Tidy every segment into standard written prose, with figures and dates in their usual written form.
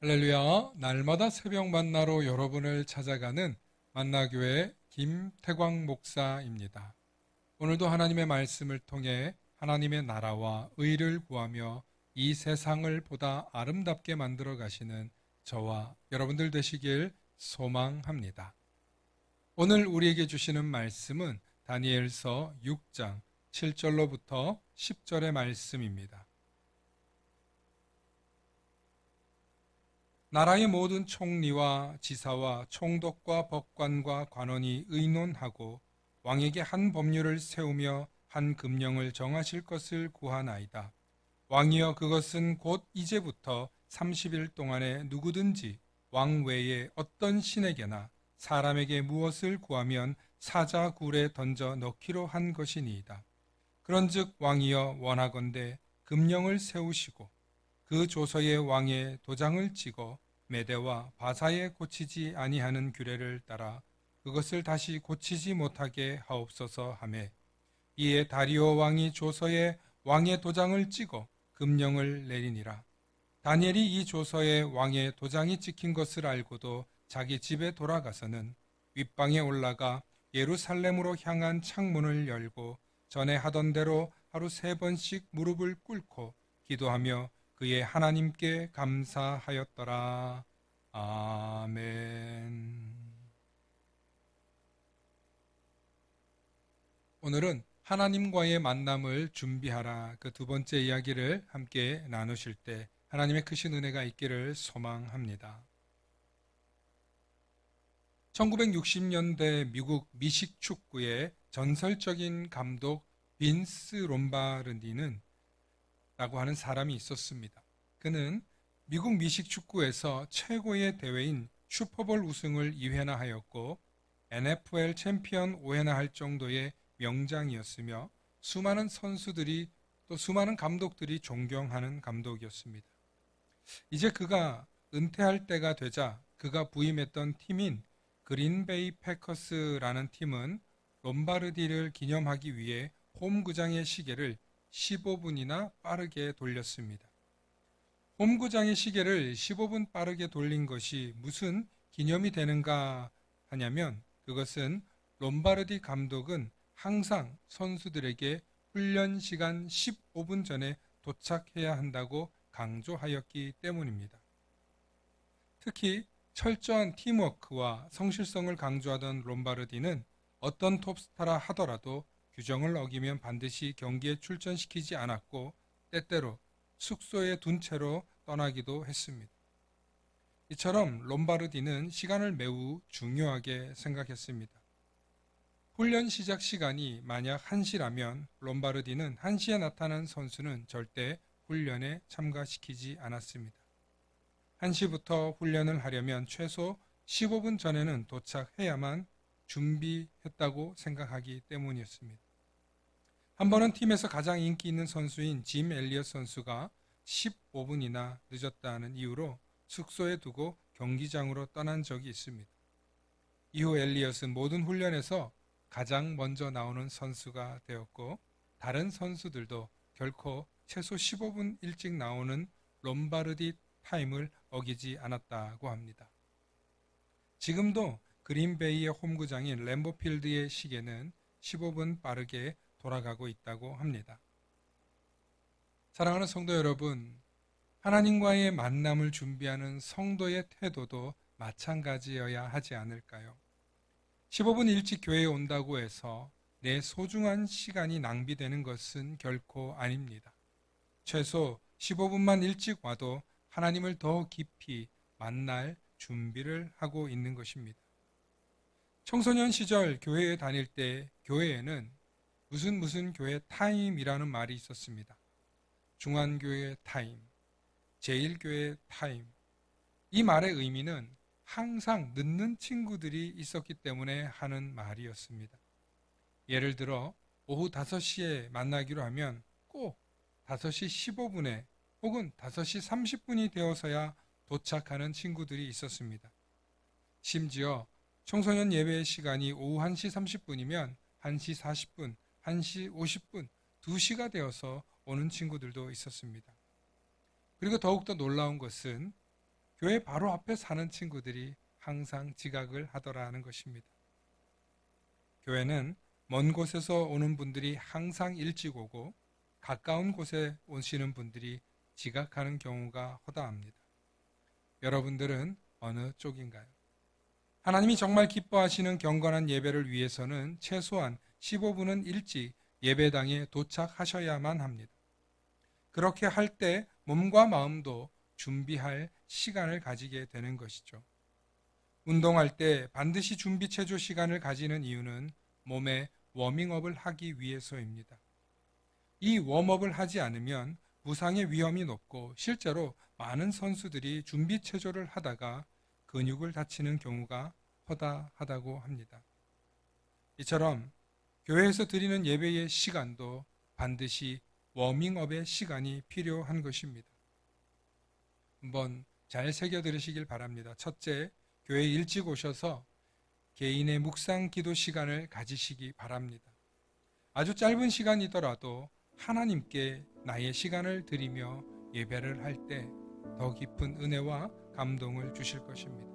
할렐루야, 날마다 새벽 만나러 여러분을 찾아가는 만나교회 김태광 목사입니다. 오늘도 하나님의 말씀을 통해 하나님의 나라와 의를 구하며 이 세상을 보다 아름답게 만들어 가시는 저와 여러분들 되시길 소망합니다. 오늘 우리에게 주시는 말씀은 다니엘서 6장 7절로부터 10절의 말씀입니다. 나라의 모든 총리와 지사와 총독과 법관과 관원이 의논하고 왕에게 한 법률을 세우며 한 금령을 정하실 것을 구하나이다. 왕이여, 그것은 곧 이제부터 30일 동안에 누구든지 왕 외에 어떤 신에게나 사람에게 무엇을 구하면 사자굴에 던져 넣기로 한 것이니이다. 그런즉 왕이여, 원하건대 금령을 세우시고 그 조서에 왕의 도장을 찍어 메대와 바사에 고치지 아니하는 규례를 따라 그것을 다시 고치지 못하게 하옵소서 하매, 이에 다리오 왕이 조서에 왕의 도장을 찍어 금령을 내리니라. 다니엘이 이 조서에 왕의 도장이 찍힌 것을 알고도 자기 집에 돌아가서는 윗방에 올라가 예루살렘으로 향한 창문을 열고 전에 하던 대로 하루 3번씩 무릎을 꿇고 기도하며 그의 하나님께 감사하였더라. 아멘. 오늘은 하나님과의 만남을 준비하라, 그 두 번째 이야기를 함께 나누실 때 하나님의 크신 은혜가 있기를 소망합니다. 1960년대 미국 미식 축구의 전설적인 감독 빈스 롬바르디는 라고 하는 사람이 있었습니다. 그는 미국 미식 축구에서 최고의 대회인 슈퍼볼 우승을 2회나 하였고 NFL 챔피언 5회나 할 정도의 명장이었으며 수많은 선수들이 또 수많은 감독들이 존경하는 감독이었습니다. 이제 그가 은퇴할 때가 되자 그가 부임했던 팀인 그린베이 패커스라는 팀은 롬바르디를 기념하기 위해 홈구장의 시계를 15분이나 빠르게 돌렸습니다. 홈구장의 시계를 15분 빠르게 돌린 것이 무슨 기념이 되는가 하냐면, 그것은 롬바르디 감독은 항상 선수들에게 훈련 시간 15분 전에 도착해야 한다고 강조하였기 때문입니다. 특히 철저한 팀워크와 성실성을 강조하던 롬바르디는 어떤 톱스타라 하더라도 규정을 어기면 반드시 경기에 출전시키지 않았고 때때로 숙소에 둔 채로 떠나기도 했습니다. 이처럼 롬바르디는 시간을 매우 중요하게 생각했습니다. 훈련 시작 시간이 만약 1시라면 롬바르디는 1시에 나타난 선수는 절대 훈련에 참가시키지 않았습니다. 1시부터 훈련을 하려면 최소 15분 전에는 도착해야만 준비했다고 생각하기 때문이었습니다. 한 번은 팀에서 가장 인기 있는 선수인 짐 엘리엇 선수가 15분이나 늦었다는 이유로 숙소에 두고 경기장으로 떠난 적이 있습니다. 이후 엘리엇은 모든 훈련에서 가장 먼저 나오는 선수가 되었고 다른 선수들도 결코 최소 15분 일찍 나오는 롬바르디 타임을 어기지 않았다고 합니다. 지금도 그린베이의 홈구장인 램보필드의 시계는 15분 빠르게 돌아가고 있다고 합니다. 사랑하는 성도 여러분, 하나님과의 만남을 준비하는 성도의 태도도 마찬가지여야 하지 않을까요? 15분 일찍 교회에 온다고 해서 내 소중한 시간이 낭비되는 것은 결코 아닙니다. 최소 15분만 일찍 와도 하나님을 더 깊이 만날 준비를 하고 있는 것입니다. 청소년 시절 교회에 다닐 때 교회에는 무슨 교회 타임이라는 말이 있었습니다. 중앙교회 타임, 제1교회 타임. 이 말의 의미는 항상 늦는 친구들이 있었기 때문에 하는 말이었습니다. 예를 들어 오후 5시에 만나기로 하면 꼭 5시 15분에 혹은 5시 30분이 되어서야 도착하는 친구들이 있었습니다. 심지어 청소년 예배의 시간이 오후 1시 30분이면 1시 40분, 1시 50분, 2시가 되어서 오는 친구들도 있었습니다. 그리고 더욱더 놀라운 것은 교회 바로 앞에 사는 친구들이 항상 지각을 하더라는 것입니다. 교회는 먼 곳에서 오는 분들이 항상 일찍 오고 가까운 곳에 오시는 분들이 지각하는 경우가 허다합니다. 여러분들은 어느 쪽인가요? 하나님이 정말 기뻐하시는 경건한 예배를 위해서는 최소한 15분은 일찍 예배당에 도착하셔야만 합니다. 그렇게 할 때 몸과 마음도 준비할 시간을 가지게 되는 것이죠. 운동할 때 반드시 준비 체조 시간을 가지는 이유는 몸에 워밍업을 하기 위해서입니다. 이 웜업을 하지 않으면 부상의 위험이 높고 실제로 많은 선수들이 준비 체조를 하다가 근육을 다치는 경우가 허다하다고 합니다. 이처럼 교회에서 드리는 예배의 시간도 반드시 워밍업의 시간이 필요한 것입니다. 한번 잘 새겨 들으시길 바랍니다. 첫째, 교회 일찍 오셔서 개인의 묵상 기도 시간을 가지시기 바랍니다. 아주 짧은 시간이더라도 하나님께 나의 시간을 드리며 예배를 할 때 더 깊은 은혜와 감동을 주실 것입니다.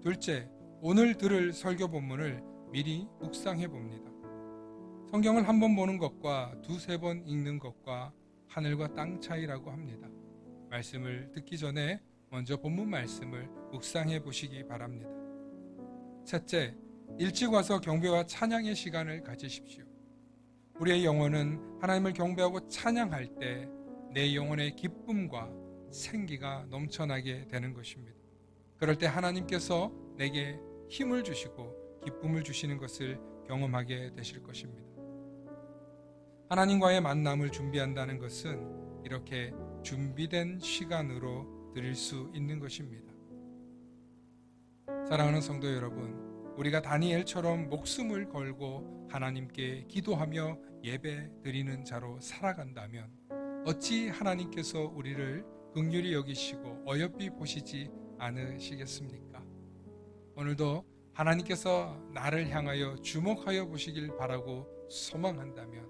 둘째, 오늘 들을 설교 본문을 미리 묵상해 봅니다. 성경을 한 번 보는 것과 두세 번 읽는 것과 하늘과 땅 차이라고 합니다. 말씀을 듣기 전에 먼저 본문 말씀을 묵상해 보시기 바랍니다. 셋째, 일찍 와서 경배와 찬양의 시간을 가지십시오. 우리의 영혼은 하나님을 경배하고 찬양할 때 내 영혼의 기쁨과 생기가 넘쳐나게 되는 것입니다. 그럴 때 하나님께서 내게 힘을 주시고 기쁨을 주시는 것을 경험하게 되실 것입니다. 하나님과의 만남을 준비한다는 것은 이렇게 준비된 시간으로 드릴 수 있는 것입니다. 사랑하는 성도 여러분, 우리가 다니엘처럼 목숨을 걸고 하나님께 기도하며 예배 드리는 자로 살아간다면 어찌 하나님께서 우리를 긍휼히 여기시고 어여삐 보시지 않으시겠습니까? 오늘도 하나님께서 나를 향하여 주목하여 보시길 바라고 소망한다면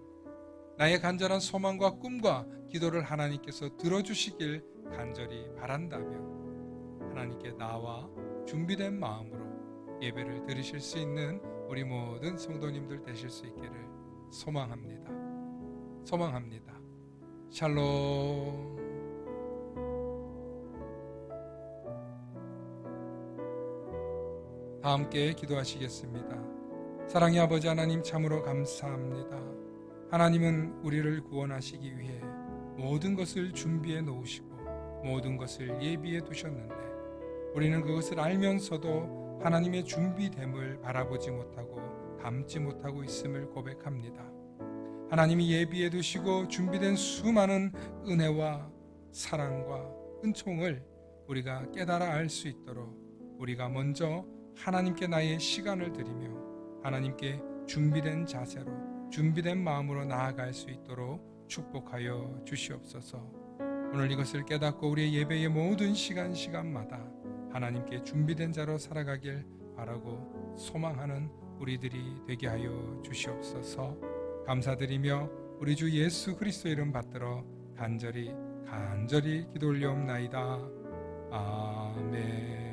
나의 간절한 소망과 꿈과 기도를 하나님께서 들어주시길 간절히 바란다면 하나님께 나와 준비된 마음으로 예배를 드리실 수 있는 우리 모든 성도님들 되실 수 있기를 소망합니다. 샬롬. 다 함께 기도하시겠습니다. 사랑의 아버지 하나님, 참으로 감사합니다. 하나님은 우리를 구원하시기 위해 모든 것을 준비해 놓으시고 모든 것을 예비해 두셨는데 우리는 그것을 알면서도 하나님의 준비됨을 바라보지 못하고 담지 못하고 있음을 고백합니다. 하나님이 예비해 두시고 준비된 수많은 은혜와 사랑과 은총을 우리가 깨달아 알 수 있도록 우리가 먼저 하나님께 나의 시간을 드리며 하나님께 준비된 자세로 준비된 마음으로 나아갈 수 있도록 축복하여 주시옵소서. 오늘 이것을 깨닫고 우리의 예배의 모든 시간마다 하나님께 준비된 자로 살아가길 바라고 소망하는 우리들이 되게 하여 주시옵소서. 감사드리며 우리 주 예수 그리스도 이름 받들어 간절히 기도 올려옵나이다. 아멘.